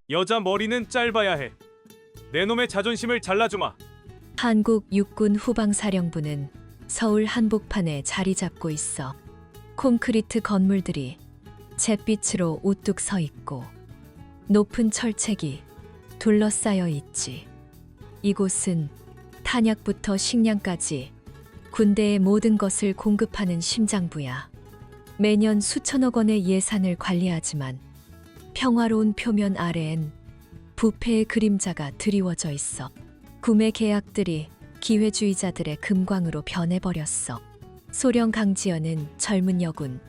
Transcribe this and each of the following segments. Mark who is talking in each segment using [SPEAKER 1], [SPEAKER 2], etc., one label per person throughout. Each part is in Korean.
[SPEAKER 1] 여자 머리는 짧아야 해. 내 놈의 자존심을 잘라주마.
[SPEAKER 2] 한국 육군 후방사령부는 서울 한복판에 자리 잡고 있어. 콘크리트 건물들이 잿빛으로 우뚝 서 있고 높은 철책이 둘러싸여 있지. 이곳은 탄약부터 식량까지 군대의 모든 것을 공급하는 심장부야. 매년 수천억 원의 예산을 관리하지만 평화로운 표면 아래엔 부패의 그림자가 드리워져 있어. 구매 계약들이 기회주의자들의 금광으로 변해버렸어. 소령 강지연은 젊은 여군,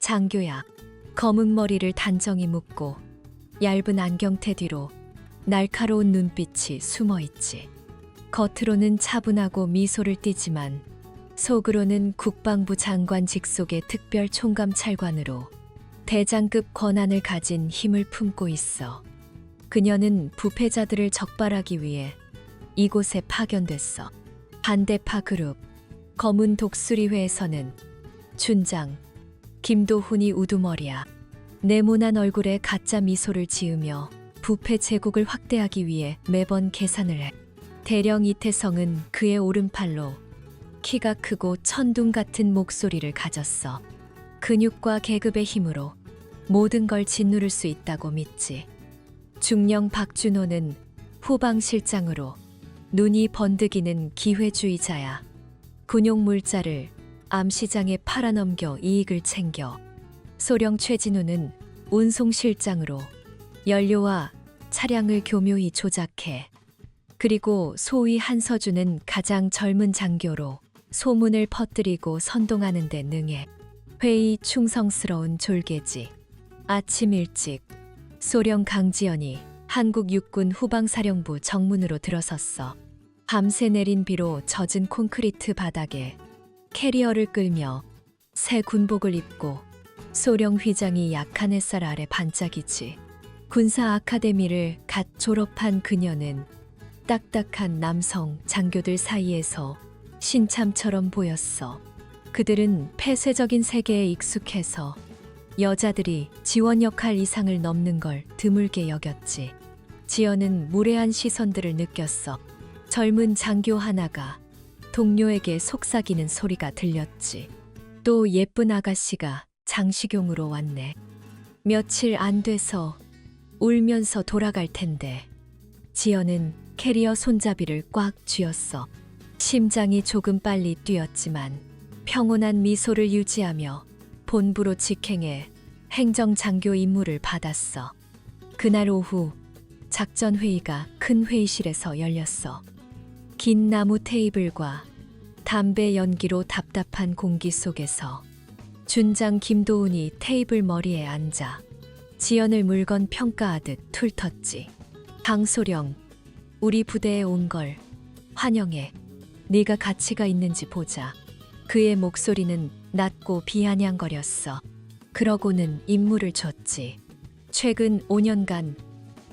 [SPEAKER 2] 장교야. 검은 머리를 단정히 묶고 얇은 안경테 뒤로 날카로운 눈빛이 숨어있지. 겉으로는 차분하고 미소를 띠지만 속으로는 국방부 장관 직속의 특별 총감 찰관으로 대장급 권한을 가진 힘을 품고 있어. 그녀는 부패자들을 적발하기 위해 이곳에 파견됐어. 반대파 그룹 검은 독수리회에서는 춘장 김도훈이 우두머리야. 네모난 얼굴에 가짜 미소를 지으며 부패 제국을 확대하기 위해 매번 계산을 해. 대령 이태성은 그의 오른팔로 키가 크고 천둥 같은 목소리를 가졌어. 근육과 계급의 힘으로 모든 걸 짓누를 수 있다고 믿지. 중령 박준호는 후방실장으로 눈이 번득이는 기회주의자야. 군용물자를 암시장에 팔아넘겨 이익을 챙겨. 소령 최진우는 운송실장으로 연료와 차량을 교묘히 조작해. 그리고 소위 한서준은 가장 젊은 장교로 소문을 퍼뜨리고 선동하는 데 능해. 회의 충성스러운 졸개지. 아침 일찍 소령 강지연이 한국 육군 후방사령부 정문으로 들어섰어. 밤새 내린 비로 젖은 콘크리트 바닥에 캐리어를 끌며 새 군복을 입고 소령 휘장이 약한 햇살 아래 반짝이지. 군사 아카데미를 갓 졸업한 그녀는 딱딱한 남성 장교들 사이에서 신참처럼 보였어. 그들은 폐쇄적인 세계에 익숙해서 여자들이 지원 역할 이상을 넘는 걸 드물게 여겼지. 지연은 무례한 시선들을 느꼈어. 젊은 장교 하나가 동료에게 속삭이는 소리가 들렸지. 또 예쁜 아가씨가 장식용으로 왔네. 며칠 안 돼서 울면서 돌아갈 텐데. 지연은 캐리어 손잡이를 꽉 쥐었어. 심장이 조금 빨리 뛰었지만 평온한 미소를 유지하며 본부로 직행해 행정장교 임무를 받았어. 그날 오후 작전회의가 큰 회의실에서 열렸어. 긴 나무 테이블과 담배 연기로 답답한 공기 속에서 준장 김도훈이 테이블 머리에 앉아 지연을 물건 평가하듯 툴텄지. 강소령, 우리 부대에 온 걸 환영해. 네가 가치가 있는지 보자. 그의 목소리는 낮고 비아냥거렸어. 그러고는 임무를 줬지. 최근 5년간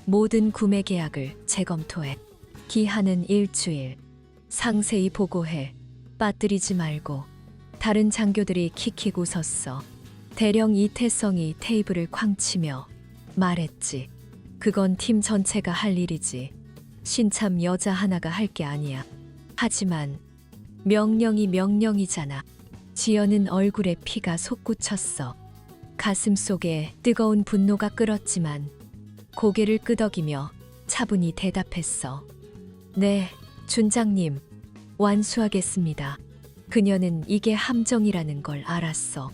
[SPEAKER 2] 모든 구매 계약을 재검토해. 기한은 일주일. 상세히 보고해. 빠뜨리지 말고. 다른 장교들이 킥킥 웃었어. 대령 이태성이 테이블을 쾅 치며 말했지. 그건 팀 전체가 할 일이지. 신참 여자 하나가 할 게 아니야. 하지만 명령이 명령이잖아. 지연은 얼굴에 피가 솟구쳤어. 가슴 속에 뜨거운 분노가 끓었지만 고개를 끄덕이며 차분히 대답했어. 네, 준장님, 완수하겠습니다. 그녀는 이게 함정이라는 걸 알았어.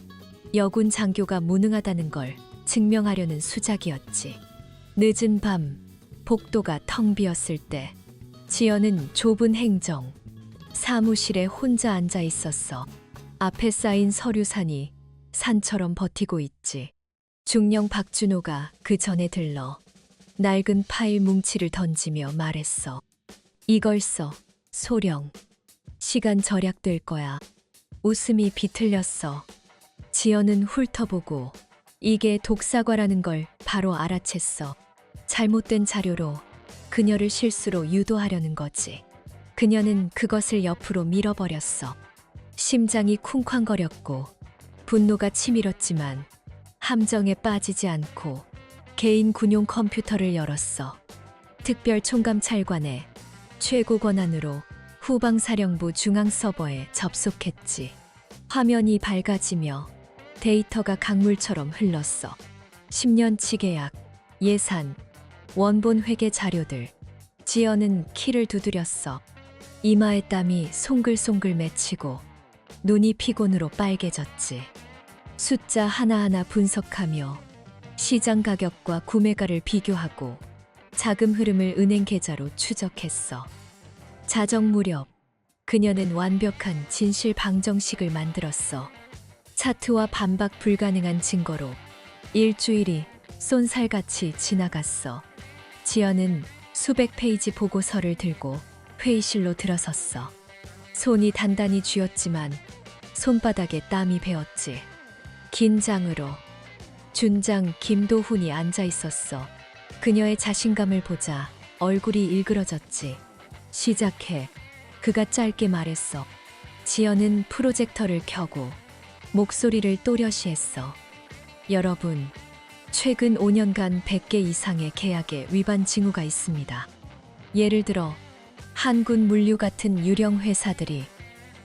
[SPEAKER 2] 여군 장교가 무능하다는 걸 증명하려는 수작이었지. 늦은 밤, 복도가 텅 비었을 때 지연은 좁은 행정 사무실에 혼자 앉아 있었어. 앞에 쌓인 서류산이 산처럼 버티고 있지. 중령 박준호가 그 전에 들러 낡은 파일 뭉치를 던지며 말했어. 이걸 써, 소령. 시간 절약될 거야. 웃음이 비틀렸어. 지연은 훑어보고 이게 독사과라는 걸 바로 알아챘어. 잘못된 자료로 그녀를 실수로 유도하려는 거지. 그녀는 그것을 옆으로 밀어버렸어. 심장이 쿵쾅거렸고 분노가 치밀었지만 함정에 빠지지 않고 개인 군용 컴퓨터를 열었어. 특별 총감찰관의 최고 권한으로 후방사령부 중앙 서버에 접속했지. 화면이 밝아지며 데이터가 강물처럼 흘렀어. 10년치 계약, 예산, 원본 회계 자료들. 지연은 키를 두드렸어. 이마에 땀이 송글송글 맺히고 눈이 피곤으로 빨개졌지. 숫자 하나하나 분석하며 시장 가격과 구매가를 비교하고 자금 흐름을 은행 계좌로 추적했어. 자정 무렵 그녀는 완벽한 진실 방정식을 만들었어. 차트와 반박 불가능한 증거로 일주일이 쏜살같이 지나갔어. 지연은 수백 페이지 보고서를 들고 회의실로 들어섰어. 손이 단단히 쥐었지만 손바닥에 땀이 배었지. 긴장으로 준장 김도훈이 앉아 있었어. 그녀의 자신감을 보자 얼굴이 일그러졌지. 시작해. 그가 짧게 말했어. 지연은 프로젝터를 켜고 목소리를 또렷이 했어. 여러분, 최근 5년간 100개 이상의 계약에 위반 징후가 있습니다. 예를 들어 한군 물류 같은 유령 회사들이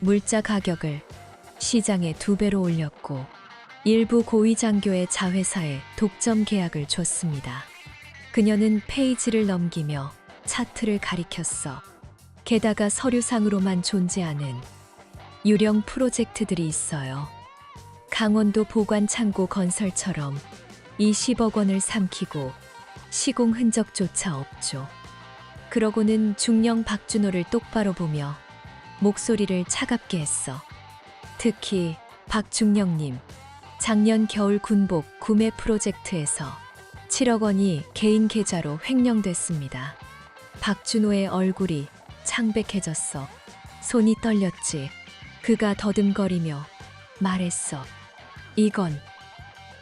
[SPEAKER 2] 물자 가격을 시장의 2배로 올렸고 일부 고위 장교의 자회사에 독점 계약을 줬습니다. 그녀는 페이지를 넘기며 차트를 가리켰어. 게다가 서류상으로만 존재하는 유령 프로젝트들이 있어요. 강원도 보관창고 건설처럼 20억 원을 삼키고 시공 흔적조차 없죠. 그러고는 중령 박준호를 똑바로 보며 목소리를 차갑게 했어. 특히 박중령님, 작년 겨울 군복 구매 프로젝트에서 7억 원이 개인 계좌로 횡령됐습니다. 박준호의 얼굴이 창백해졌어. 손이 떨렸지. 그가 더듬거리며 말했어. 이건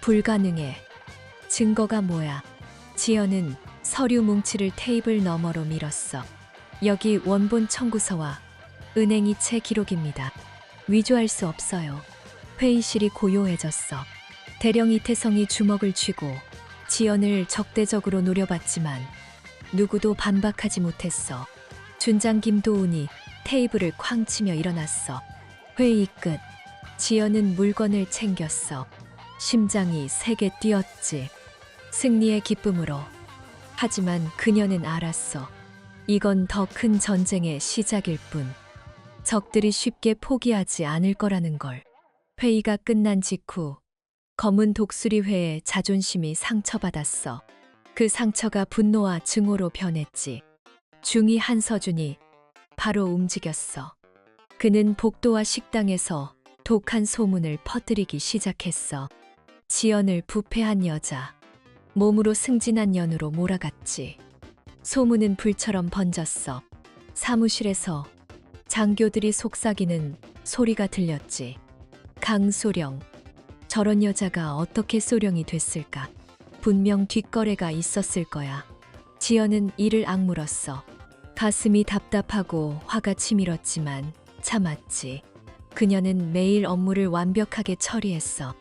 [SPEAKER 2] 불가능해. 증거가 뭐야? 지연은 서류 뭉치를 테이블 너머로 밀었어. 여기 원본 청구서와 은행 이체 기록입니다. 위조할 수 없어요. 회의실이 고요해졌어. 대령 이태성이 주먹을 쥐고 지연을 적대적으로 노려봤지만 누구도 반박하지 못했어. 준장 김도훈이 테이블을 쾅 치며 일어났어. 회의 끝. 지연은 물건을 챙겼어. 심장이 세게 뛰었지. 승리의 기쁨으로. 하지만 그녀는 알았어. 이건 더 큰 전쟁의 시작일 뿐. 적들이 쉽게 포기하지 않을 거라는 걸. 회의가 끝난 직후 검은 독수리회의 자존심이 상처받았어. 그 상처가 분노와 증오로 변했지. 중위 한서준이 바로 움직였어. 그는 복도와 식당에서 독한 소문을 퍼뜨리기 시작했어. 지연을 부패한 여자, 몸으로 승진한 년으로 몰아갔지. 소문은 불처럼 번졌어. 사무실에서 장교들이 속삭이는 소리가 들렸지. 강소령, 저런 여자가 어떻게 소령이 됐을까? 분명 뒷거래가 있었을 거야. 지연은 이를 악물었어. 가슴이 답답하고 화가 치밀었지만 참았지. 그녀는 매일 업무를 완벽하게 처리했어.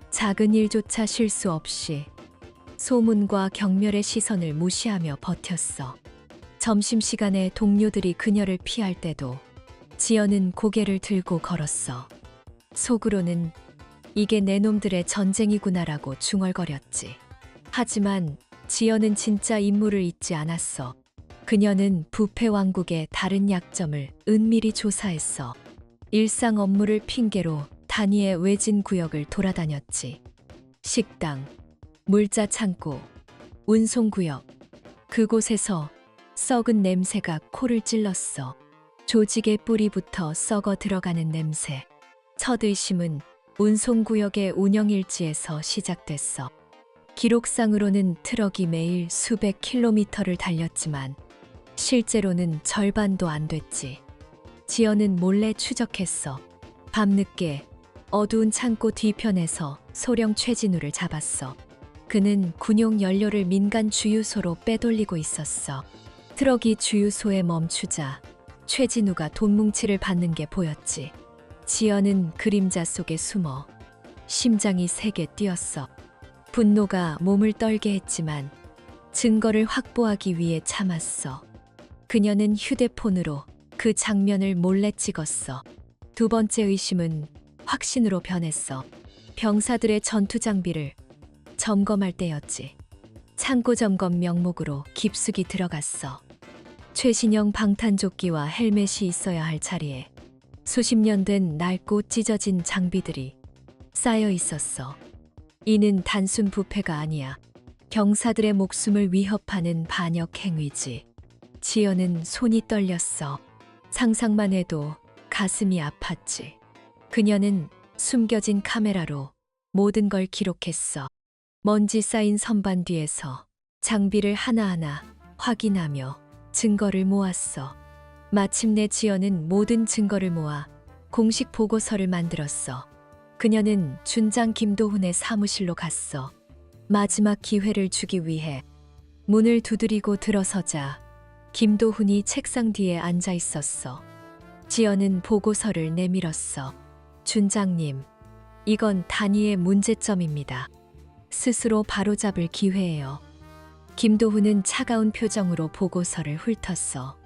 [SPEAKER 2] 작은 일조차 실수 없이 소문과 경멸의 시선을 무시하며 버텼어. 점심시간에 동료들이 그녀를 피할 때도 지연은 고개를 들고 걸었어. 속으로는 이게 내 놈들의 전쟁이구나라고 중얼거렸지. 하지만 지연은 진짜 인물을 잊지 않았어. 그녀는 부패 왕국의 다른 약점을 은밀히 조사했어. 일상 업무를 핑계로 단위의 외진 구역을 돌아다녔지. 식당, 물자 창고, 운송구역. 그곳에서 썩은 냄새가 코를 찔렀어. 조직의 뿌리부터 썩어 들어가는 냄새. 첫 의심은 운송구역의 운영일지에서 시작됐어. 기록상으로는 트럭이 매일 수백 킬로미터를 달렸지만 실제로는 절반도 안 됐지. 지연은 몰래 추적했어. 밤늦게 어두운 창고 뒤편에서 소령 최진우를 잡았어. 그는 군용 연료를 민간 주유소로 빼돌리고 있었어. 트럭이 주유소에 멈추자 최진우가 돈뭉치를 받는 게 보였지. 지연은 그림자 속에 숨어 심장이 세게 뛰었어. 분노가 몸을 떨게 했지만 증거를 확보하기 위해 참았어. 그녀는 휴대폰으로 그 장면을 몰래 찍었어. 두 번째 의심은 확신으로 변했어. 병사들의 전투 장비를 점검할 때였지. 창고 점검 명목으로 깊숙이 들어갔어. 최신형 방탄조끼와 헬멧이 있어야 할 자리에 수십 년 된 낡고 찢어진 장비들이 쌓여 있었어. 이는 단순 부패가 아니야. 병사들의 목숨을 위협하는 반역 행위지. 지연은 손이 떨렸어. 상상만 해도 가슴이 아팠지. 그녀는 숨겨진 카메라로 모든 걸 기록했어. 먼지 쌓인 선반 뒤에서 장비를 하나하나 확인하며 증거를 모았어. 마침내 지연은 모든 증거를 모아 공식 보고서를 만들었어. 그녀는 준장 김도훈의 사무실로 갔어. 마지막 기회를 주기 위해 문을 두드리고 들어서자 김도훈이 책상 뒤에 앉아 있었어. 지연은 보고서를 내밀었어. 준장님, 이건 단위의 문제점입니다. 스스로 바로잡을 기회예요. 김도훈은 차가운 표정으로 보고서를 훑었어.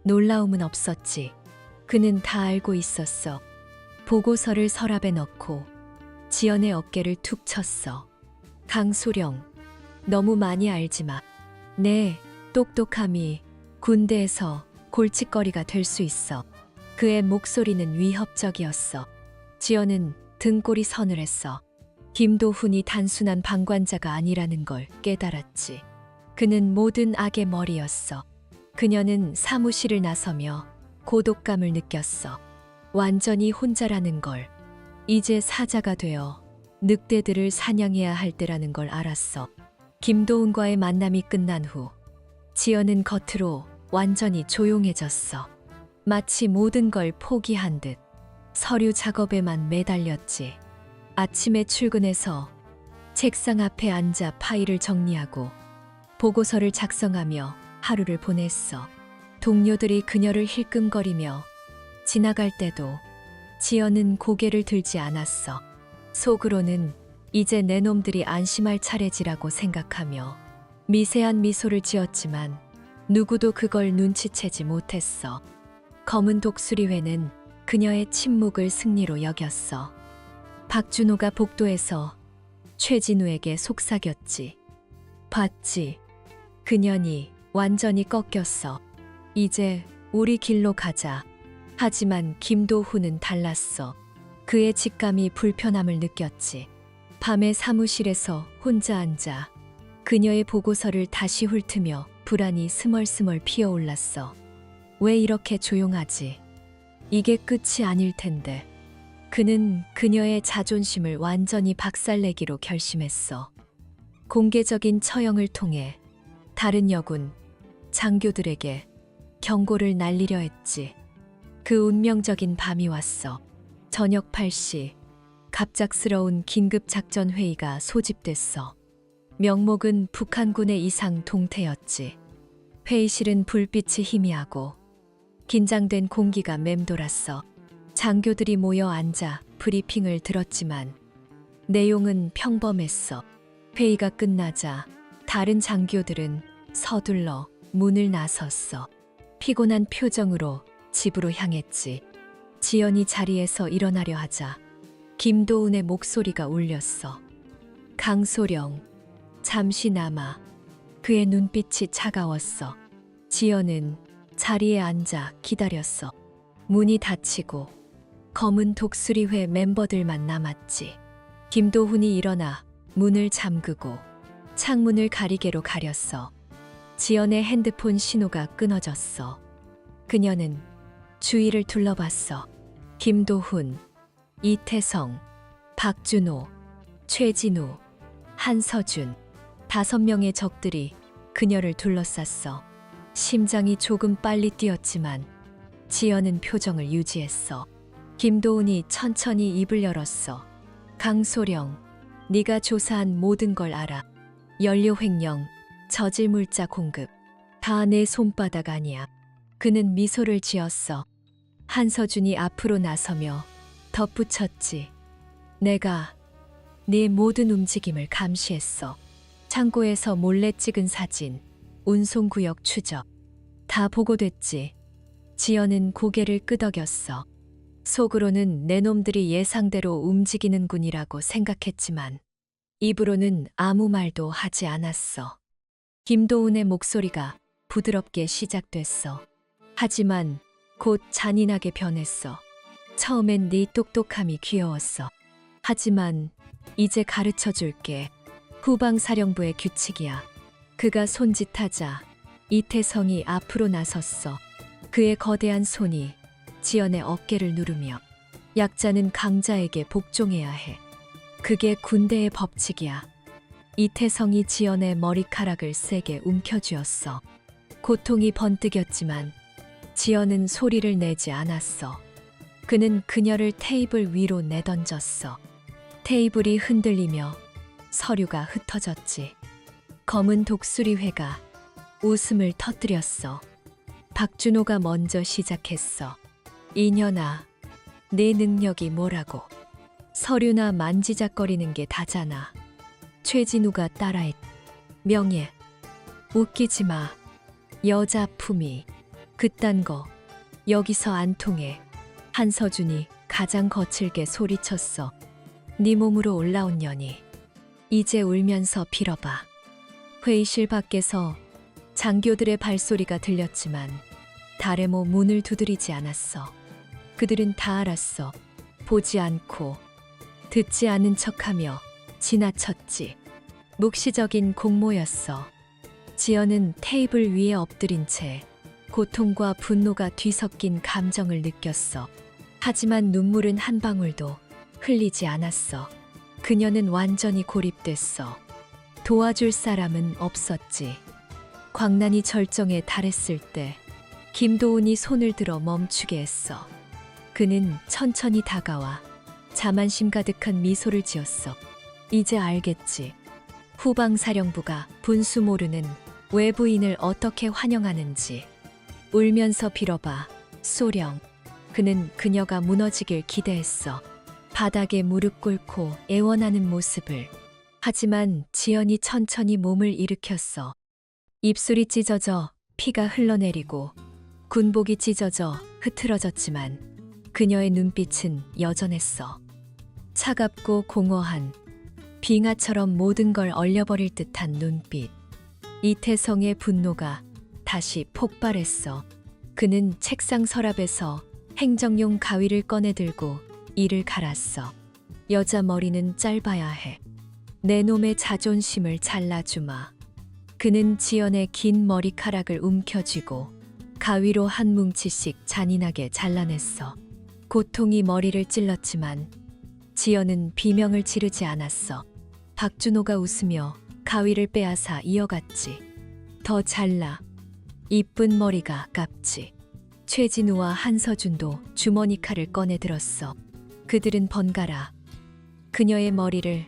[SPEAKER 2] 놀라움은 없었지. 그는 다 알고 있었어. 보고서를 서랍에 넣고 지연의 어깨를 툭 쳤어. 강소령, 너무 많이 알지 마. 내 똑똑함이 군대에서 골칫거리가 될 수 있어. 그의 목소리는 위협적이었어. 지연은 등골이 서늘했어. 김도훈이 단순한 방관자가 아니라는 걸 깨달았지. 그는 모든 악의 머리였어. 그녀는 사무실을 나서며 고독감을 느꼈어. 완전히 혼자라는 걸. 이제 사자가 되어 늑대들을 사냥해야 할 때라는 걸 알았어. 김도훈과의 만남이 끝난 후 지연은 겉으로 완전히 조용해졌어. 마치 모든 걸 포기한 듯 서류 작업에만 매달렸지. 아침에 출근해서 책상 앞에 앉아 파일을 정리하고 보고서를 작성하며 하루를 보냈어. 동료들이 그녀를 힐끔거리며 지나갈 때도 지연은 고개를 들지 않았어. 속으로는 이제 내 놈들이 안심할 차례지라고 생각하며 미세한 미소를 지었지만 누구도 그걸 눈치채지 못했어. 검은 독수리회는 그녀의 침묵을 승리로 여겼어. 박준호가 복도에서 최진우에게 속삭였지. 봤지? 그년이 완전히 꺾였어. 이제 우리 길로 가자. 하지만 김도훈은 달랐어. 그의 직감이 불편함을 느꼈지. 밤에 사무실에서 혼자 앉아 그녀의 보고서를 다시 훑으며 불안이 스멀스멀 피어올랐어. 왜 이렇게 조용하지? 이게 끝이 아닐 텐데. 그는 그녀의 자존심을 완전히 박살내기로 결심했어. 공개적인 처형을 통해 다른 여군, 장교들에게 경고를 날리려 했지. 그 운명적인 밤이 왔어. 저녁 8시, 갑작스러운 긴급작전회의가 소집됐어. 명목은 북한군의 이상 동태였지. 회의실은 불빛이 희미하고 긴장된 공기가 맴돌았어. 장교들이 모여 앉아 브리핑을 들었지만 내용은 평범했어. 회의가 끝나자 다른 장교들은 서둘러 문을 나섰어. 피곤한 표정으로 집으로 향했지. 지연이 자리에서 일어나려 하자 김도훈의 목소리가 울렸어. 강소령, 잠시 남아. 그의 눈빛이 차가웠어. 지연은 자리에 앉아 기다렸어. 문이 닫히고 검은 독수리회 멤버들만 남았지. 김도훈이 일어나 문을 잠그고 창문을 가리개로 가렸어. 지연의 핸드폰 신호가 끊어졌어. 그녀는 주위를 둘러봤어. 김도훈, 이태성, 박준호, 최진우, 한서준, 5명의 적들이 그녀를 둘러쌌어. 심장이 조금 빨리 뛰었지만 지연은 표정을 유지했어. 김도훈이 천천히 입을 열었어. 강소령, 네가 조사한 모든 걸 알아. 연료 횡령, 저질 물자 공급, 다 내 손바닥 아니야. 그는 미소를 지었어. 한서준이 앞으로 나서며 덧붙였지. 내가 네 모든 움직임을 감시했어. 창고에서 몰래 찍은 사진, 운송구역 추적, 다 보고됐지. 지연은 고개를 끄덕였어. 속으로는 내 놈들이 예상대로 움직이는군이라고 생각했지만 입으로는 아무 말도 하지 않았어. 김도훈의 목소리가 부드럽게 시작됐어. 하지만 곧 잔인하게 변했어. 처음엔 네 똑똑함이 귀여웠어. 하지만 이제 가르쳐 줄게. 후방사령부의 규칙이야. 그가 손짓하자 이태성이 앞으로 나섰어. 그의 거대한 손이 지연의 어깨를 누르며 약자는 강자에게 복종해야 해. 그게 군대의 법칙이야. 이태성이 지연의 머리카락을 세게 움켜쥐었어. 고통이 번뜩였지만 지연은 소리를 내지 않았어. 그는 그녀를 테이블 위로 내던졌어. 테이블이 흔들리며 서류가 흩어졌지. 검은 독수리회가 웃음을 터뜨렸어. 박준호가 먼저 시작했어. 이년아, 내 능력이 뭐라고? 서류나 만지작거리는 게 다잖아. 최진우가 따라했. 명예. 웃기지 마. 여자 품위. 그딴 거 여기서 안 통해. 한서준이 가장 거칠게 소리쳤어. 네 몸으로 올라온 년이 이제 울면서 빌어봐. 회의실 밖에서 장교들의 발소리가 들렸지만 다레모 문을 두드리지 않았어. 그들은 다 알았어. 보지 않고 듣지 않은 척하며 지나쳤지. 묵시적인 공모였어. 지연은 테이블 위에 엎드린 채 고통과 분노가 뒤섞인 감정을 느꼈어. 하지만 눈물은 한 방울도 흘리지 않았어. 그녀는 완전히 고립됐어. 도와줄 사람은 없었지. 광란이 절정에 달했을 때 김도훈이 손을 들어 멈추게 했어. 그는 천천히 다가와 자만심 가득한 미소를 지었어. 이제 알겠지. 후방사령부가 분수 모르는 외부인을 어떻게 환영하는지. 울면서 빌어봐. 소령. 그는 그녀가 무너지길 기대했어. 바닥에 무릎 꿇고 애원하는 모습을. 하지만 지연이 천천히 몸을 일으켰어. 입술이 찢어져 피가 흘러내리고 군복이 찢어져 흐트러졌지만 그녀의 눈빛은 여전했어. 차갑고 공허한, 빙하처럼 모든 걸 얼려버릴 듯한 눈빛. 이태성의 분노가 다시 폭발했어. 그는 책상 서랍에서 행정용 가위를 꺼내 들고 이를 갈았어. 여자 머리는 짧아야 해. 내 놈의 자존심을 잘라주마. 그는 지연의 긴 머리카락을 움켜쥐고 가위로 한 뭉치씩 잔인하게 잘라냈어. 고통이 머리를 찔렀지만 지연은 비명을 지르지 않았어. 박준호가 웃으며 가위를 빼앗아 이어갔지. 더 잘라. 이쁜 머리가 아깝지. 최진우와 한서준도 주머니 칼을 꺼내 들었어. 그들은 번갈아 그녀의 머리를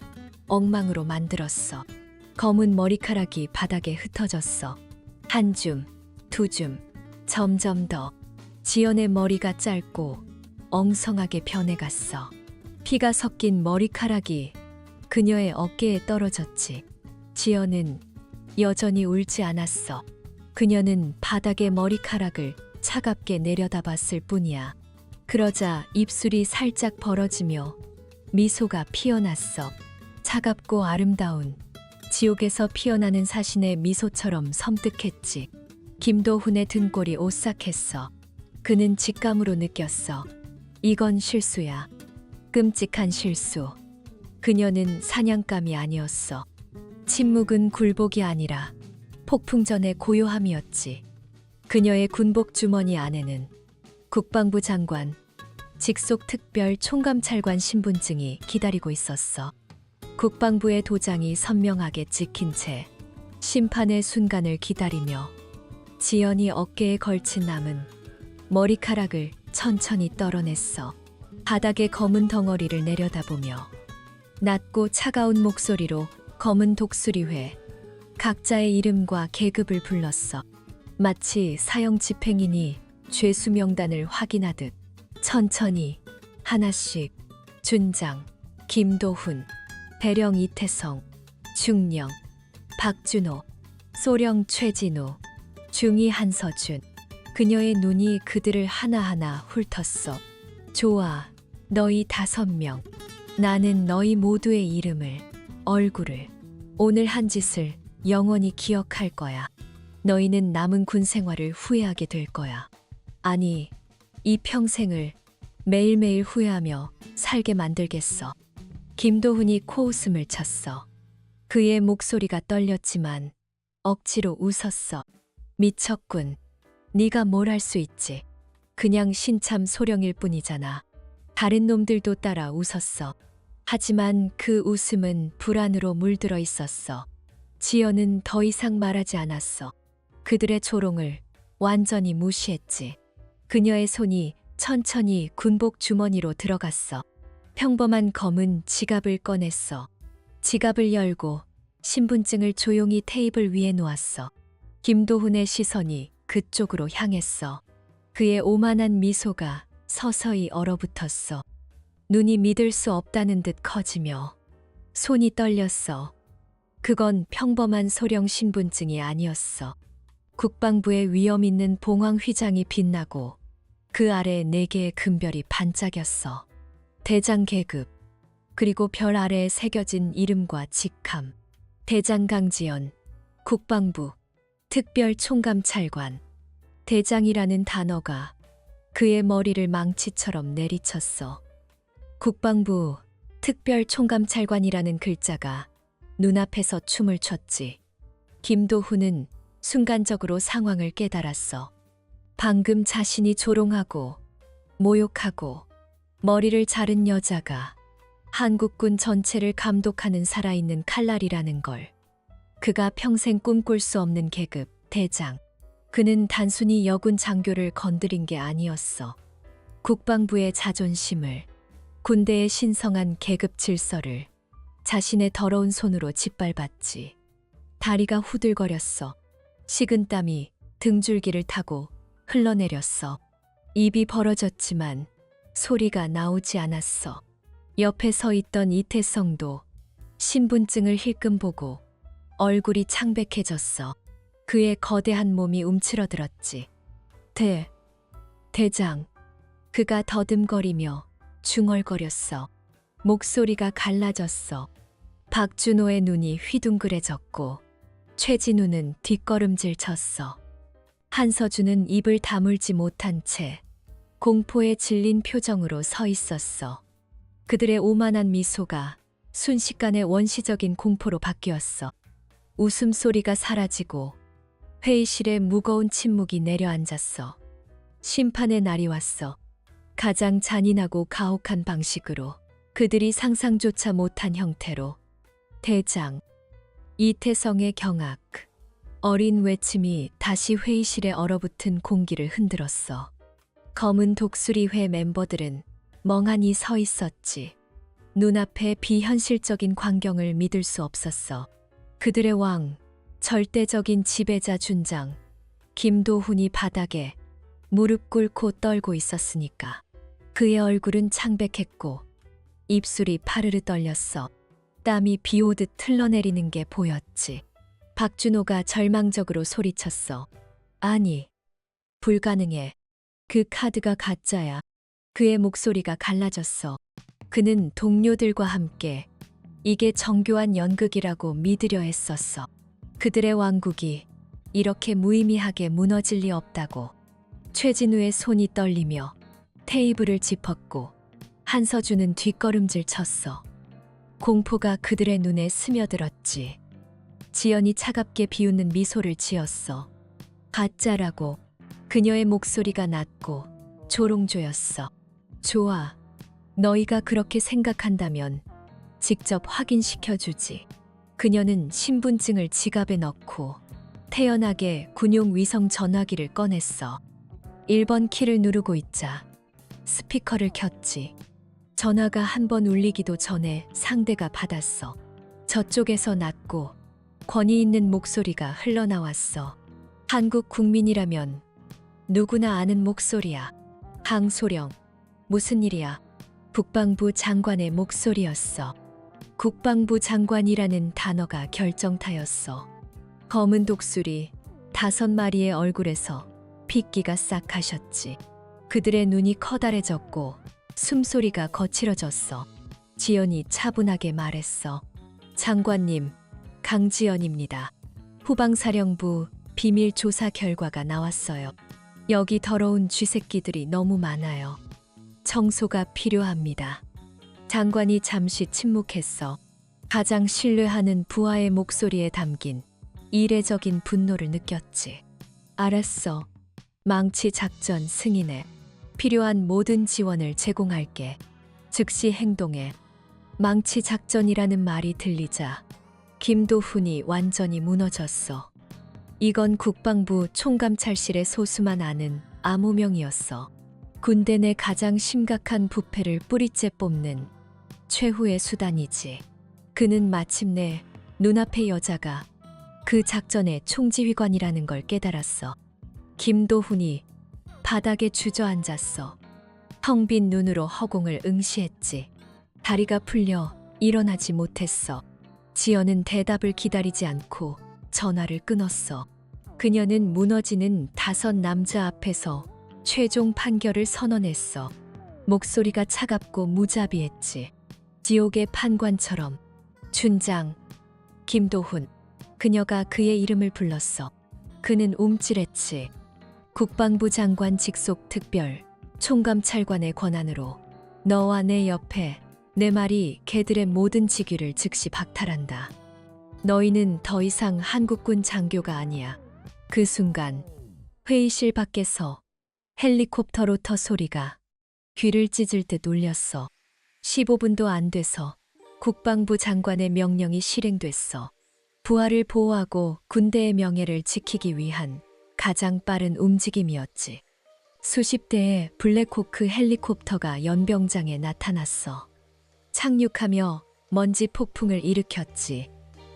[SPEAKER 2] 엉망으로 만들었어. 검은 머리카락이 바닥에 흩어졌어. 한 줌, 두 줌, 점점 더. 지연의 머리가 짧고 엉성하게 변해갔어. 피가 섞인 머리카락이 그녀의 어깨에 떨어졌지. 지연은 여전히 울지 않았어. 그녀는 바닥의 머리카락을 차갑게 내려다봤을 뿐이야. 그러자 입술이 살짝 벌어지며 미소가 피어났어. 차갑고 아름다운 지옥에서 피어나는 사신의 미소처럼 섬뜩했지. 김도훈의 등골이 오싹했어. 그는 직감으로 느꼈어. 이건 실수야. 끔찍한 실수. 그녀는 사냥감이 아니었어. 침묵은 굴복이 아니라 폭풍전의 고요함이었지. 그녀의 군복 주머니 안에는 국방부 장관, 직속 특별 총감찰관 신분증이 기다리고 있었어. 국방부의 도장이 선명하게 찍힌 채 심판의 순간을 기다리며 지연이 어깨에 걸친 남은 머리카락을 천천히 떨어냈어. 바닥의 검은 덩어리를 내려다보며 낮고 차가운 목소리로 검은 독수리회, 각자의 이름과 계급을 불렀어. 마치 사형 집행인이 죄수 명단을 확인하듯 천천히 하나씩. 준장, 김도훈, 대령 이태성, 중령 박준호, 소령 최진우, 중위 한서준. 그녀의 눈이 그들을 하나하나 훑었어. 좋아, 너희 5명. 나는 너희 모두의 이름을, 얼굴을, 오늘 한 짓을 영원히 기억할 거야. 너희는 남은 군 생활을 후회하게 될 거야. 아니, 이 평생을 매일매일 후회하며 살게 만들겠어. 김도훈이 코웃음을 쳤어. 그의 목소리가 떨렸지만 억지로 웃었어. 미쳤군. 네가 뭘 할 수 있지. 그냥 신참 소령일 뿐이잖아. 다른 놈들도 따라 웃었어. 하지만 그 웃음은 불안으로 물들어 있었어. 지연은 더 이상 말하지 않았어. 그들의 조롱을 완전히 무시했지. 그녀의 손이 천천히 군복 주머니로 들어갔어. 평범한 검은 지갑을 꺼냈어. 지갑을 열고 신분증을 조용히 테이블 위에 놓았어. 김도훈의 시선이 그쪽으로 향했어. 그의 오만한 미소가 서서히 얼어붙었어. 눈이 믿을 수 없다는 듯 커지며 손이 떨렸어. 그건 평범한 소령 신분증이 아니었어. 국방부의 위엄 있는 봉황 휘장이 빛나고 그 아래 4개의 금별이 반짝였어. 대장 계급, 그리고 별 아래에 새겨진 이름과 직함. 대장 강지연, 국방부, 특별총감찰관. 대장이라는 단어가 그의 머리를 망치처럼 내리쳤어. 국방부, 특별총감찰관이라는 글자가 눈앞에서 춤을 췄지. 김도훈은 순간적으로 상황을 깨달았어. 방금 자신이 조롱하고 모욕하고 머리를 자른 여자가 한국군 전체를 감독하는 살아있는 칼날이라는 걸. 그가 평생 꿈꿀 수 없는 계급, 대장. 그는 단순히 여군 장교를 건드린 게 아니었어. 국방부의 자존심을, 군대의 신성한 계급 질서를 자신의 더러운 손으로 짓밟았지. 다리가 후들거렸어. 식은땀이 등줄기를 타고 흘러내렸어. 입이 벌어졌지만 소리가 나오지 않았어. 옆에 서 있던 이태성도 신분증을 힐끔 보고 얼굴이 창백해졌어. 그의 거대한 몸이 움츠러들었지. 대장. 그가 더듬거리며 중얼거렸어. 목소리가 갈라졌어. 박준호의 눈이 휘둥그레졌고 최진우는 뒷걸음질 쳤어. 한서준은 입을 다물지 못한 채 공포에 질린 표정으로 서 있었어. 그들의 오만한 미소가 순식간에 원시적인 공포로 바뀌었어. 웃음소리가 사라지고 회의실에 무거운 침묵이 내려앉았어. 심판의 날이 왔어. 가장 잔인하고 가혹한 방식으로, 그들이 상상조차 못한 형태로. 대장. 이태성의 경악. 어린 외침이 다시 회의실에 얼어붙은 공기를 흔들었어. 검은 독수리회 멤버들은 멍하니 서 있었지. 눈앞에 비현실적인 광경을 믿을 수 없었어. 그들의 왕, 절대적인 지배자 준장, 김도훈이 바닥에 무릎 꿇고 떨고 있었으니까. 그의 얼굴은 창백했고 입술이 파르르 떨렸어. 땀이 비 오듯 흘러내리는 게 보였지. 박준호가 절망적으로 소리쳤어. 아니, 불가능해. 그 카드가 가짜야. 그의 목소리가 갈라졌어. 그는 동료들과 함께 이게 정교한 연극이라고 믿으려 했었어. 그들의 왕국이 이렇게 무의미하게 무너질 리 없다고. 최진우의 손이 떨리며 테이블을 짚었고 한서준은 뒷걸음질 쳤어. 공포가 그들의 눈에 스며들었지. 지연이 차갑게 비웃는 미소를 지었어. 가짜라고. 그녀의 목소리가 낮고 조롱조였어. 좋아. 너희가 그렇게 생각한다면 직접 확인시켜주지. 그녀는 신분증을 지갑에 넣고 태연하게 군용 위성 전화기를 꺼냈어. 1번 키를 누르고 있자 스피커를 켰지. 전화가 한 번 울리기도 전에 상대가 받았어. 저쪽에서 낮고 권위 있는 목소리가 흘러나왔어. 한국 국민이라면 누구나 아는 목소리야. 강소령. 무슨 일이야? 국방부 장관의 목소리였어. 국방부 장관이라는 단어가 결정타였어. 검은 독수리 5마리의 얼굴에서 핏기가 싹 가셨지. 그들의 눈이 커다래졌고 숨소리가 거칠어졌어. 지연이 차분하게 말했어. 장관님, 강지연입니다. 후방사령부 비밀 조사 결과가 나왔어요. 여기 더러운 쥐새끼들이 너무 많아요. 청소가 필요합니다. 장관이 잠시 침묵했어. 가장 신뢰하는 부하의 목소리에 담긴 이례적인 분노를 느꼈지. 알았어. 망치 작전 승인해. 필요한 모든 지원을 제공할게. 즉시 행동해. 망치 작전이라는 말이 들리자 김도훈이 완전히 무너졌어. 이건 국방부 총감찰실의 소수만 아는 암호명이었어. 군대 내 가장 심각한 부패를 뿌리째 뽑는 최후의 수단이지. 그는 마침내 눈앞의 여자가 그 작전의 총지휘관이라는 걸 깨달았어. 김도훈이 바닥에 주저앉았어. 텅 빈 눈으로 허공을 응시했지. 다리가 풀려 일어나지 못했어. 지연은 대답을 기다리지 않고 전화를 끊었어. 그녀는 무너지는 5 남자 앞에서 최종 판결을 선언했어. 목소리가 차갑고 무자비했지. 지옥의 판관처럼. 춘장, 김도훈. 그녀가 그의 이름을 불렀어. 그는 움찔했지. 국방부 장관 직속 특별 총감찰관의 권한으로 너와 내 옆에 내 말이 개들의 모든 직위를 즉시 박탈한다. 너희는 더 이상 한국군 장교가 아니야. 그 순간 회의실 밖에서 헬리콥터 로터 소리가 귀를 찢을 듯 울렸어. 15분도 안 돼서 국방부 장관의 명령이 실행됐어. 부하를 보호하고 군대의 명예를 지키기 위한 가장 빠른 움직임이었지. 수십 대의 블랙호크 헬리콥터가 연병장에 나타났어. 착륙하며 먼지 폭풍을 일으켰지.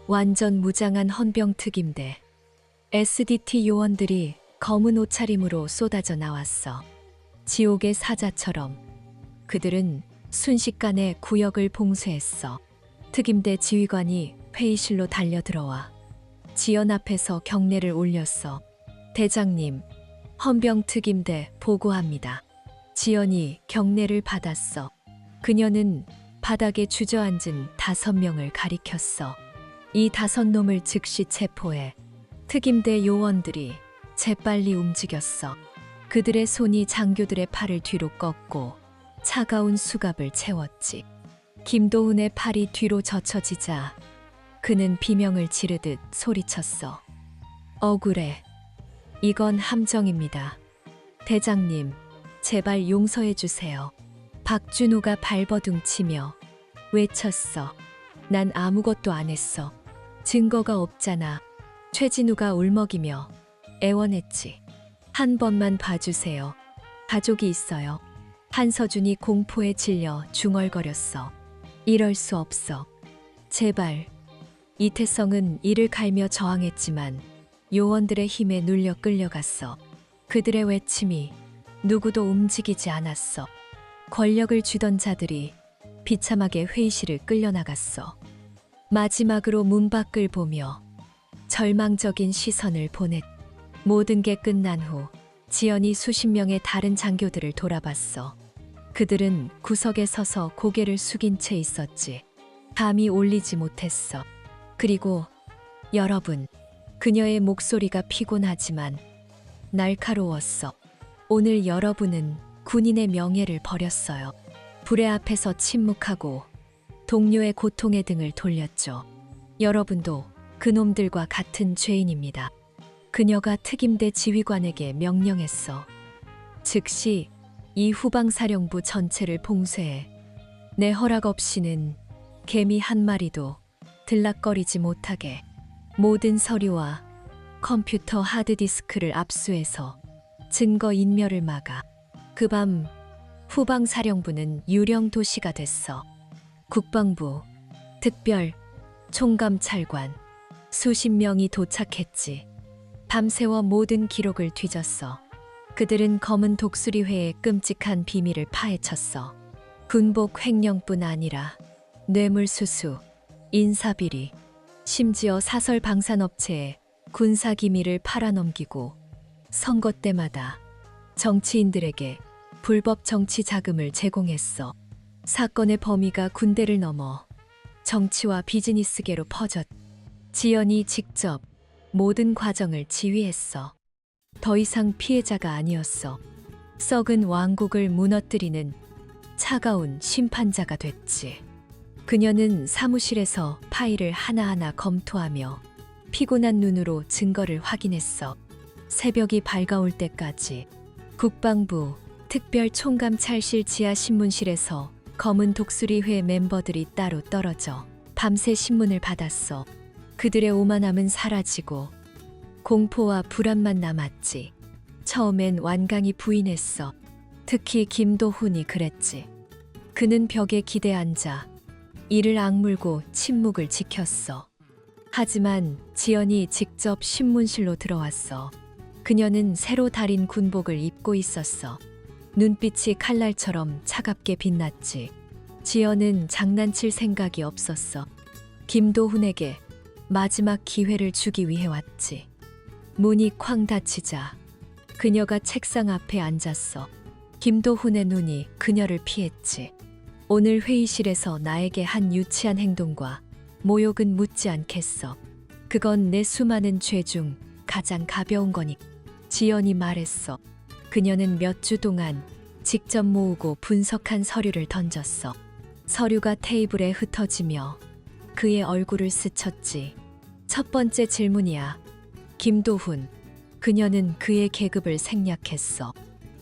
[SPEAKER 2] 완전 무장한 헌병 특임대. SDT 요원들이 검은 옷차림으로 쏟아져 나왔어. 지옥의 사자처럼. 그들은 순식간에 구역을 봉쇄했어. 특임대 지휘관이 회의실로 달려들어와 지연 앞에서 경례를 올렸어. 대장님, 헌병 특임대 보고합니다. 지연이 경례를 받았어. 그녀는 바닥에 주저앉은 5명을 가리켰어. 이 5놈을 즉시 체포해. 특임대 요원들이 재빨리 움직였어. 그들의 손이 장교들의 팔을 뒤로 꺾고 차가운 수갑을 채웠지. 김도훈의 팔이 뒤로 젖혀지자 그는 비명을 지르듯 소리쳤어. 억울해. 이건 함정입니다. 대장님, 제발 용서해 주세요. 박준호가 발버둥치며 외쳤어. 난 아무것도 안 했어. 증거가 없잖아. 최진우가 울먹이며 애원했지. 한 번만 봐주세요. 가족이 있어요. 한서준이 공포에 질려 중얼거렸어. 이럴 수 없어. 제발. 이태성은 이를 갈며 저항했지만 요원들의 힘에 눌려 끌려갔어. 그들의 외침이 누구도 움직이지 않았어. 권력을 쥐던 자들이 비참하게 회의실을 끌려나갔어. 마지막으로 문 밖을 보며 절망적인 시선을 보냈. 모든 게 끝난 후 지연이 수십 명의 다른 장교들을 돌아봤어. 그들은 구석에 서서 고개를 숙인 채 있었지. 감이 올리지 못했어. 그리고 여러분, 그녀의 목소리가 피곤하지만 날카로웠어. 오늘 여러분은 군인의 명예를 버렸어요. 불의 앞에서 침묵하고 동료의 고통의 등을 돌렸죠. 여러분도 그놈들과 같은 죄인입니다. 그녀가 특임대 지휘관에게 명령했어. 즉시 이 후방사령부 전체를 봉쇄해. 내 허락 없이는 개미 한 마리도 들락거리지 못하게. 모든 서류와 컴퓨터 하드디스크를 압수해서 증거 인멸을 막아. 그 밤 후방사령부는 유령 도시가 됐어. 국방부, 특별, 총감찰관, 수십 명이 도착했지. 밤새워 모든 기록을 뒤졌어. 그들은 검은 독수리회의 끔찍한 비밀을 파헤쳤어. 군복 횡령뿐 아니라 뇌물수수, 인사비리, 심지어 사설 방산업체에 군사 기밀을 팔아넘기고 선거 때마다 정치인들에게 불법 정치 자금을 제공했어. 사건의 범위가 군대를 넘어 정치와 비즈니스계로 퍼졌. 지연이 직접 모든 과정을 지휘했어. 더 이상 피해자가 아니었어. 썩은 왕국을 무너뜨리는 차가운 심판자가 됐지. 그녀는 사무실에서 파일을 하나하나 검토하며 피곤한 눈으로 증거를 확인했어. 새벽이 밝아올 때까지 국방부 특별총감찰실 지하 신문실에서 검은 독수리회 멤버들이 따로 떨어져 밤새 신문을 받았어. 그들의 오만함은 사라지고 공포와 불안만 남았지. 처음엔 완강히 부인했어. 특히 김도훈이 그랬지. 그는 벽에 기대 앉아 이를 악물고 침묵을 지켰어. 하지만 지연이 직접 신문실로 들어왔어. 그녀는 새로 달인 군복을 입고 있었어. 눈빛이 칼날처럼 차갑게 빛났지. 지연은 장난칠 생각이 없었어. 김도훈에게 마지막 기회를 주기 위해 왔지. 문이 쾅 닫히자 그녀가 책상 앞에 앉았어. 김도훈의 눈이 그녀를 피했지. 오늘 회의실에서 나에게 한 유치한 행동과 모욕은 묻지 않겠어. 그건 내 수많은 죄 중 가장 가벼운 거니. 지연이 말했어. 그녀는 몇 주 동안 직접 모으고 분석한 서류를 던졌어. 서류가 테이블에 흩어지며 그의 얼굴을 스쳤지. 첫 번째 질문이야. 김도훈. 그녀는 그의 계급을 생략했어.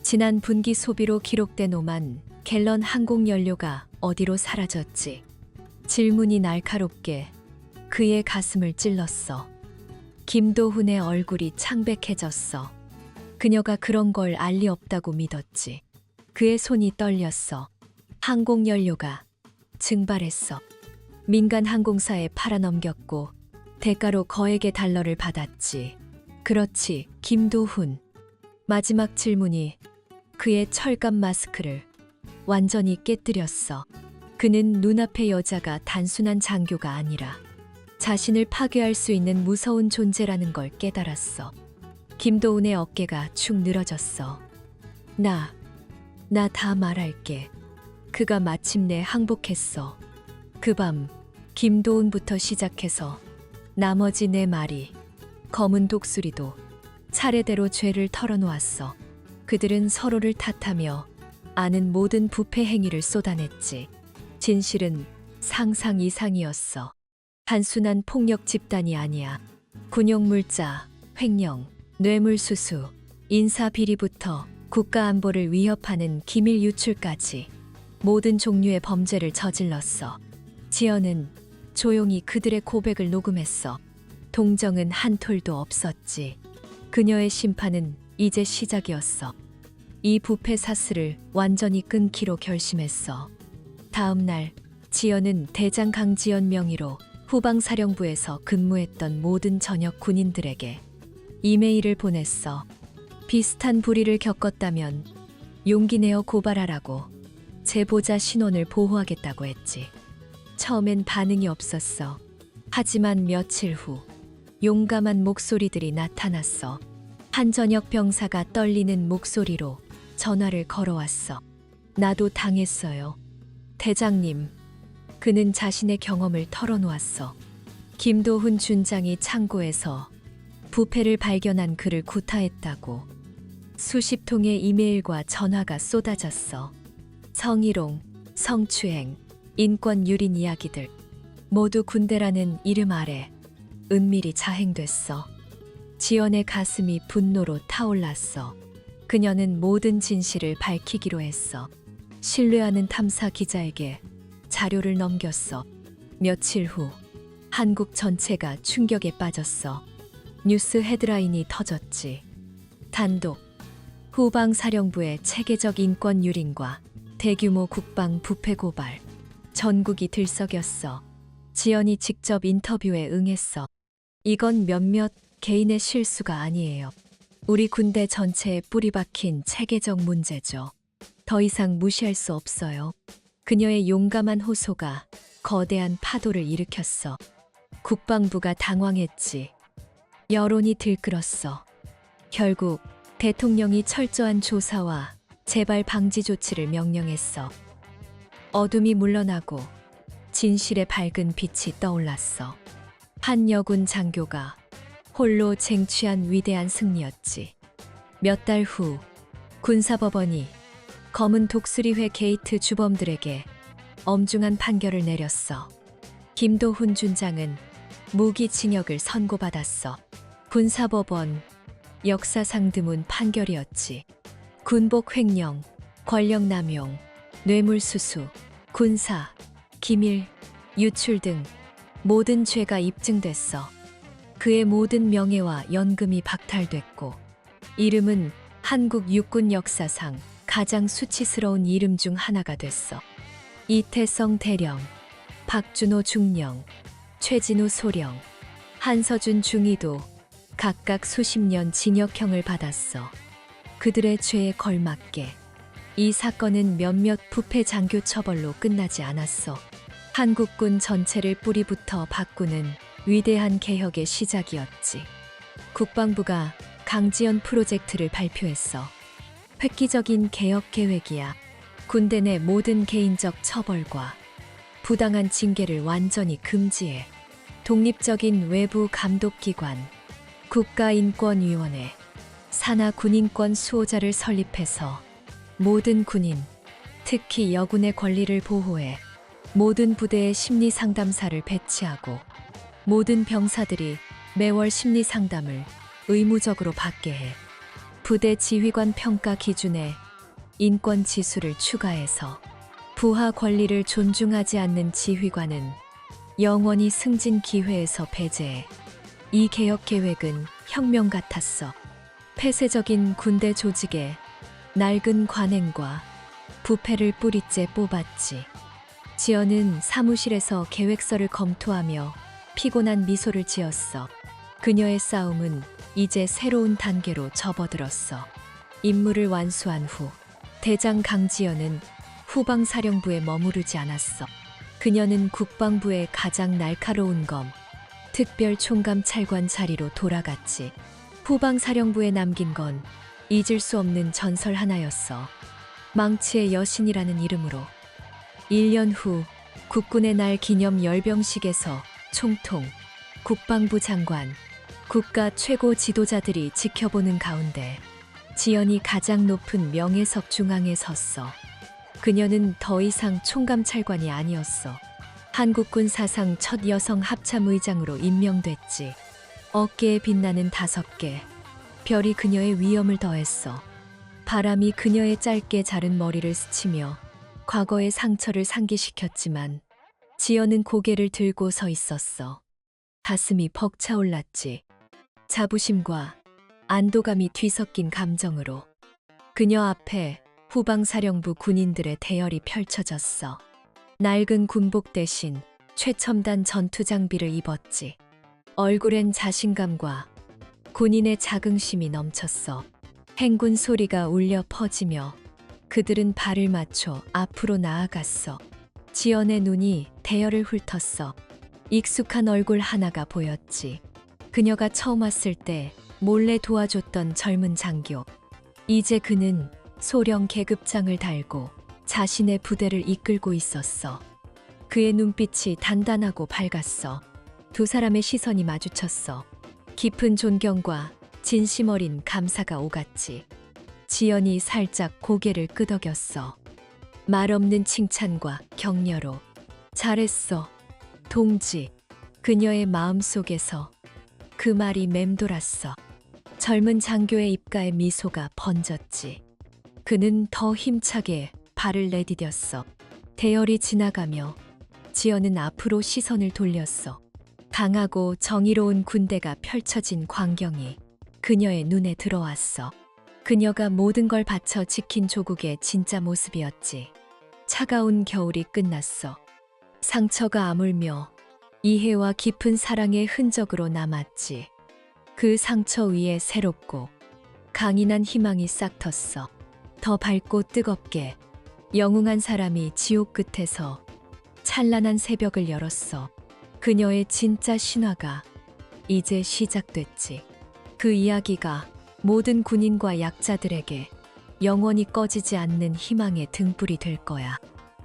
[SPEAKER 2] 지난 분기 소비로 기록된 5만 갤런 항공연료가 어디로 사라졌지? 질문이 날카롭게 그의 가슴을 찔렀어. 김도훈의 얼굴이 창백해졌어. 그녀가 그런 걸 알 리 없다고 믿었지. 그의 손이 떨렸어. 항공연료가 증발했어. 민간 항공사에 팔아넘겼고 대가로 거액의 달러를 받았지. 그렇지, 김도훈. 마지막 질문이 그의 철갑 마스크를 완전히 깨뜨렸어. 그는 눈앞의 여자가 단순한 장교가 아니라 자신을 파괴할 수 있는 무서운 존재라는 걸 깨달았어. 김도훈의 어깨가 축 늘어졌어. 나 다 말할게. 그가 마침내 항복했어. 그 밤 김도훈부터 시작해서 나머지 네 마리 검은 독수리도 차례대로 죄를 털어놓았어. 그들은 서로를 탓하며 아는 모든 부패 행위를 쏟아냈지. 진실은 상상 이상이었어. 단순한 폭력 집단이 아니야. 군용물자, 횡령, 뇌물수수, 인사비리부터 국가 안보를 위협하는 기밀 유출까지 모든 종류의 범죄를 저질렀어. 지연은 조용히 그들의 고백을 녹음했어. 동정은 한 톨도 없었지. 그녀의 심판은 이제 시작이었어. 이 부패 사슬을 완전히 끊기로 결심했어. 다음 날 지연은 대장 강지연 명의로 후방사령부에서 근무했던 모든 전역 군인들에게 이메일을 보냈어. 비슷한 불의를 겪었다면 용기 내어 고발하라고. 제보자 신원을 보호하겠다고 했지. 처음엔 반응이 없었어. 하지만 며칠 후 용감한 목소리들이 나타났어. 한 전역 병사가 떨리는 목소리로 전화를 걸어왔어. 나도 당했어요. 대장님. 그는 자신의 경험을 털어놓았어. 김도훈 준장이 창고에서 부패를 발견한 그를 구타했다고. 수십 통의 이메일과 전화가 쏟아졌어. 성희롱, 성추행, 인권 유린 이야기들. 모두 군대라는 이름 아래 은밀히 자행됐어. 지연의 가슴이 분노로 타올랐어. 그녀는 모든 진실을 밝히기로 했어. 신뢰하는 탐사 기자에게 자료를 넘겼어. 며칠 후 한국 전체가 충격에 빠졌어. 뉴스 헤드라인이 터졌지. 단독 후방사령부의 체계적 인권 유린과 대규모 국방 부패 고발. 전국이 들썩였어. 지연이 직접 인터뷰에 응했어. 이건 몇몇 개인의 실수가 아니에요. 우리 군대 전체에 뿌리 박힌 체계적 문제죠. 더 이상 무시할 수 없어요. 그녀의 용감한 호소가 거대한 파도를 일으켰어. 국방부가 당황했지. 여론이 들끓었어. 결국 대통령이 철저한 조사와 재발 방지 조치를 명령했어. 어둠이 물러나고 진실의 밝은 빛이 떠올랐어. 한 여군 장교가 홀로 쟁취한 위대한 승리였지. 몇 달 후 군사법원이 검은 독수리회 게이트 주범들에게 엄중한 판결을 내렸어. 김도훈 준장은 무기징역을 선고받았어. 군사법원 역사상 드문 판결이었지. 군복 횡령, 권력남용, 뇌물수수, 군사, 기밀, 유출 등 모든 죄가 입증됐어. 그의 모든 명예와 연금이 박탈됐고 이름은 한국 육군 역사상 가장 수치스러운 이름 중 하나가 됐어. 이태성 대령, 박준호 중령, 최진우 소령, 한서준 중위도 각각 수십 년 징역형을 받았어. 그들의 죄에 걸맞게 이 사건은 몇몇 부패 장교 처벌로 끝나지 않았어. 한국군 전체를 뿌리부터 바꾸는 위대한 개혁의 시작이었지. 국방부가 강지연 프로젝트를 발표했어. 획기적인 개혁 계획이야. 군대 내 모든 개인적 처벌과 부당한 징계를 완전히 금지해. 독립적인 외부 감독기관, 국가인권위원회, 산하 군인권 수호자를 설립해서 모든 군인, 특히 여군의 권리를 보호해. 모든 부대에 심리상담사를 배치하고 모든 병사들이 매월 심리상담을 의무적으로 받게 해. 부대 지휘관 평가 기준에 인권 지수를 추가해서 부하 권리를 존중하지 않는 지휘관은 영원히 승진 기회에서 배제해. 이 개혁 계획은 혁명 같았어. 폐쇄적인 군대 조직에 낡은 관행과 부패를 뿌리째 뽑았지. 지연은 사무실에서 계획서를 검토하며 피곤한 미소를 지었어. 그녀의 싸움은 이제 새로운 단계로 접어들었어. 임무를 완수한 후 대장 강지연은 후방사령부에 머무르지 않았어. 그녀는 국방부의 가장 날카로운 검, 특별총감찰관 자리로 돌아갔지. 후방사령부에 남긴 건 잊을 수 없는 전설 하나였어. 망치의 여신이라는 이름으로. 1년 후 국군의 날 기념 열병식에서 총통, 국방부 장관, 국가 최고 지도자들이 지켜보는 가운데 지연이 가장 높은 명예석 중앙에 섰어. 그녀는 더 이상 총감찰관이 아니었어. 한국군 사상 첫 여성 합참의장으로 임명됐지. 어깨에 빛나는 5개 별이 그녀의 위엄을 더했어. 바람이 그녀의 짧게 자른 머리를 스치며 과거의 상처를 상기시켰지만 지연은 고개를 들고 서 있었어. 가슴이 벅차올랐지. 자부심과 안도감이 뒤섞인 감정으로. 그녀 앞에 후방사령부 군인들의 대열이 펼쳐졌어. 낡은 군복 대신 최첨단 전투 장비를 입었지. 얼굴엔 자신감과 군인의 자긍심이 넘쳤어. 행군 소리가 울려 퍼지며 그들은 발을 맞춰 앞으로 나아갔어. 지연의 눈이 대열을 훑었어. 익숙한 얼굴 하나가 보였지. 그녀가 처음 왔을 때 몰래 도와줬던 젊은 장교. 이제 그는 소령 계급장을 달고 자신의 부대를 이끌고 있었어. 그의 눈빛이 단단하고 밝았어. 두 사람의 시선이 마주쳤어. 깊은 존경과 진심 어린 감사가 오갔지. 지연이 살짝 고개를 끄덕였어. 말 없는 칭찬과 격려로. 잘했어, 동지. 그녀의 마음속에서 그 말이 맴돌았어. 젊은 장교의 입가에 미소가 번졌지. 그는 더 힘차게 발을 내디뎠어. 대열이 지나가며 지연은 앞으로 시선을 돌렸어. 강하고 정의로운 군대가 펼쳐진 광경이 그녀의 눈에 들어왔어. 그녀가 모든 걸 바쳐 지킨 조국의 진짜 모습이었지. 차가운 겨울이 끝났어. 상처가 아물며 이해와 깊은 사랑의 흔적으로 남았지. 그 상처 위에 새롭고 강인한 희망이 싹텄어. 더 밝고 뜨겁게, 영웅한 사람이 지옥 끝에서 찬란한 새벽을 열었어. 그녀의 진짜 신화가 이제 시작됐지. 그 이야기가 모든 군인과 약자들에게 영원히 꺼지지 않는 희망의 등불이 될 거야.